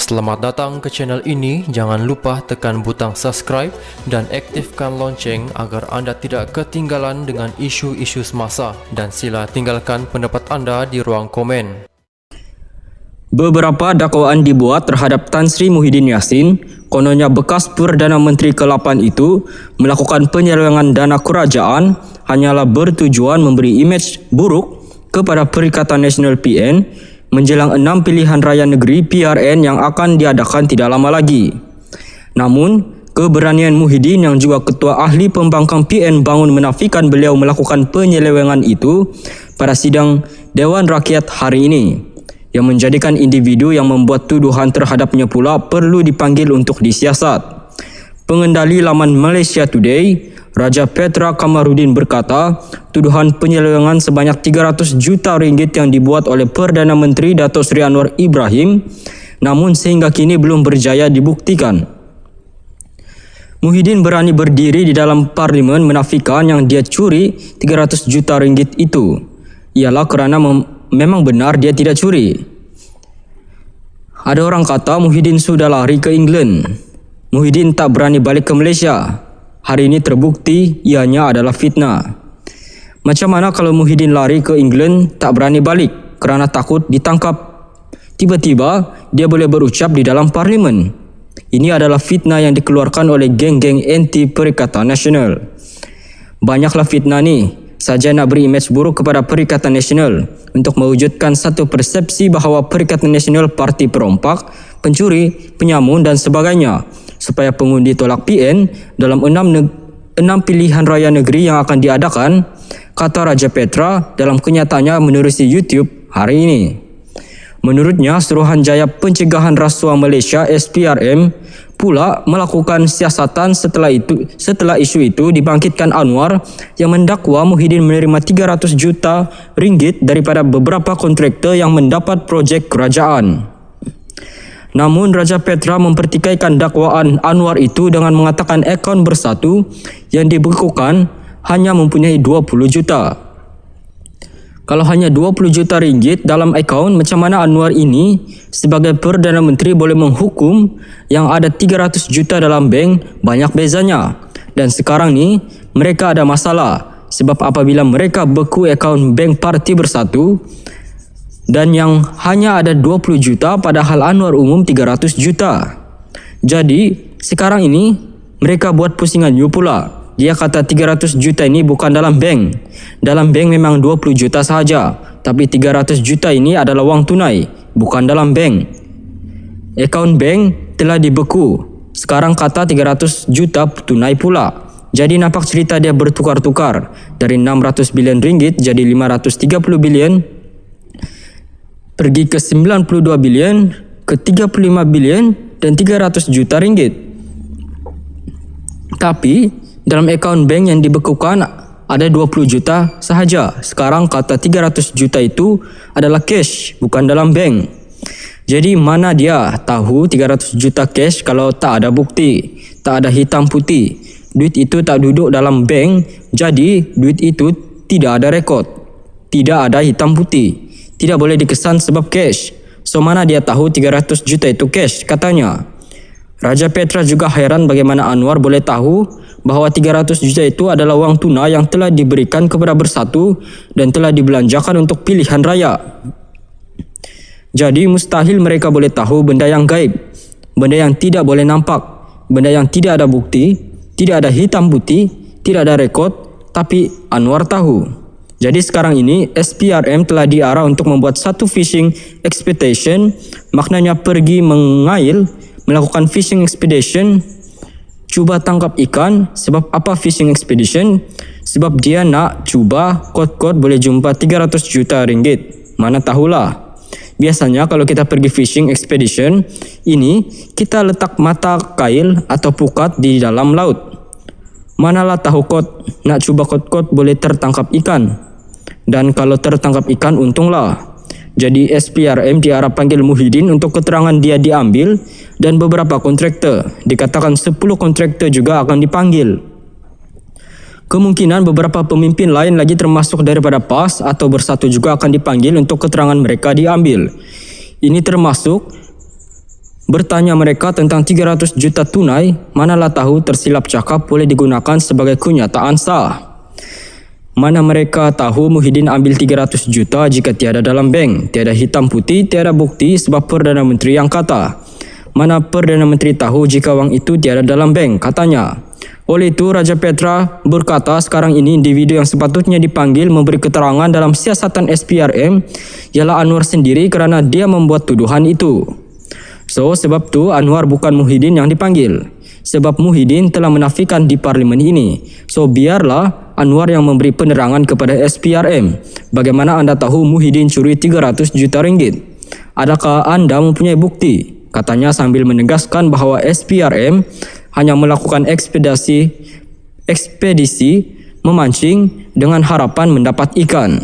Selamat datang ke channel ini. Jangan lupa tekan butang subscribe dan aktifkan lonceng agar anda tidak ketinggalan dengan isu-isu semasa, dan sila tinggalkan pendapat anda di ruang komen. Beberapa dakwaan dibuat terhadap Tan Sri Muhyiddin Yassin. Kononnya bekas Perdana Menteri ke-8 itu melakukan penyelewengan dana kerajaan hanyalah bertujuan memberi imej buruk kepada Perikatan Nasional PN menjelang 6 pilihan raya negeri PRN yang akan diadakan tidak lama lagi. Namun, keberanian Muhyiddin yang juga Ketua Ahli Pembangkang PN Bangun menafikan beliau melakukan penyelewengan itu pada sidang Dewan Rakyat hari ini, yang menjadikan individu yang membuat tuduhan terhadapnya pula perlu dipanggil untuk disiasat. Pengendali laman Malaysia Today, Raja Petra Kamarudin berkata, tuduhan penyelewengan sebanyak 300 juta ringgit yang dibuat oleh Perdana Menteri Dato' Sri Anwar Ibrahim, namun sehingga kini belum berjaya dibuktikan. Muhyiddin berani berdiri di dalam parlimen menafikan yang dia curi 300 juta ringgit itu ialah kerana memang benar dia tidak curi. Ada orang kata Muhyiddin sudah lari ke England. Muhyiddin tak berani balik ke Malaysia. Hari ini terbukti ianya adalah fitnah. Macam mana kalau Muhyiddin lari ke England tak berani balik kerana takut ditangkap? Tiba-tiba dia boleh berucap di dalam parlimen. Ini adalah fitnah yang dikeluarkan oleh geng-geng anti Perikatan Nasional. Banyaklah fitnah ni saja nak beri imej buruk kepada Perikatan Nasional untuk mewujudkan satu persepsi bahawa Perikatan Nasional parti perompak, pencuri, penyamun dan sebagainya, supaya pengundi tolak PN dalam 6 pilihan raya negeri yang akan diadakan, kata Raja Petra dalam kenyataannya menerusi YouTube hari ini. Menurutnya, Suruhanjaya Pencegahan Rasuah Malaysia SPRM pula melakukan siasatan setelah isu itu dibangkitkan Anwar yang mendakwa Muhyiddin menerima 300 juta ringgit daripada beberapa kontraktor yang mendapat projek kerajaan. Namun Raja Petra mempertikaikan dakwaan Anwar itu dengan mengatakan akaun bersatu yang dibekukan hanya mempunyai 20 juta. Kalau hanya 20 juta ringgit dalam akaun, macam mana Anwar ini sebagai Perdana Menteri boleh menghukum yang ada 300 juta dalam bank? Banyak bezanya. Dan sekarang ni mereka ada masalah sebab apabila mereka beku akaun bank Parti Bersatu dan yang hanya ada 20 juta padahal Anwar umum 300 juta. Jadi sekarang ini mereka buat pusingan you pula. Dia kata 300 juta ini bukan dalam bank. Dalam bank memang 20 juta sahaja, tapi 300 juta ini adalah wang tunai, bukan dalam bank. Akaun bank telah dibeku. Sekarang kata 300 juta tunai pula. Jadi nampak cerita dia bertukar-tukar dari 600 bilion ringgit jadi 530 bilion, pergi ke 92 bilion, ke 35 bilion dan 300 juta ringgit. Tapi dalam akaun bank yang dibekukan ada 20 juta sahaja. Sekarang kata 300 juta itu adalah cash, bukan dalam bank. Jadi mana dia tahu 300 juta cash kalau tak ada bukti, tak ada hitam putih. Duit itu tak duduk dalam bank, jadi duit itu tidak ada rekod, tidak ada hitam putih, tidak boleh dikesan sebab cash. So mana dia tahu 300 juta itu cash, katanya. Raja Petra juga heran bagaimana Anwar boleh tahu bahawa 300 juta itu adalah wang tunai yang telah diberikan kepada Bersatu dan telah dibelanjakan untuk pilihan raya. Jadi mustahil mereka boleh tahu benda yang gaib, benda yang tidak boleh nampak, benda yang tidak ada bukti, tidak ada hitam putih, tidak ada rekod, tapi Anwar tahu. Jadi sekarang ini SPRM telah diarah untuk membuat satu fishing expedition, maknanya pergi mengail, melakukan fishing expedition, cuba tangkap ikan. Sebab apa fishing expedition? Sebab dia nak cuba kot-kot boleh jumpa 300 juta ringgit. Mana tahulah. Biasanya kalau kita pergi fishing expedition ini, kita letak mata kail atau pukat di dalam laut. Manalah tahu kot nak cuba kot-kot boleh tertangkap ikan. Dan kalau tertangkap ikan untunglah. Jadi SPRM diarah panggil Muhyiddin untuk keterangan dia diambil dan beberapa kontraktor. Dikatakan 10 kontraktor juga akan dipanggil. Kemungkinan beberapa pemimpin lain lagi termasuk daripada PAS atau Bersatu juga akan dipanggil untuk keterangan mereka diambil. Ini termasuk Bertanya mereka tentang 300 juta tunai, manalah tahu tersilap cakap boleh digunakan sebagai kenyataan sah. Mana mereka tahu Muhyiddin ambil 300 juta jika tiada dalam bank, tiada hitam putih, tiada bukti sebab Perdana Menteri yang kata. Mana Perdana Menteri tahu jika wang itu tiada dalam bank, katanya. Oleh itu, Raja Petra berkata sekarang ini individu yang sepatutnya dipanggil memberi keterangan dalam siasatan SPRM ialah Anwar sendiri kerana dia membuat tuduhan itu. So, sebab tu Anwar bukan Muhyiddin yang dipanggil. Sebab Muhyiddin telah menafikan di parlimen ini. So, biarlah Anwar yang memberi penerangan kepada SPRM. Bagaimana anda tahu Muhyiddin curi 300 juta ringgit? Adakah anda mempunyai bukti? Katanya sambil menegaskan bahawa SPRM hanya melakukan ekspedisi memancing dengan harapan mendapat ikan.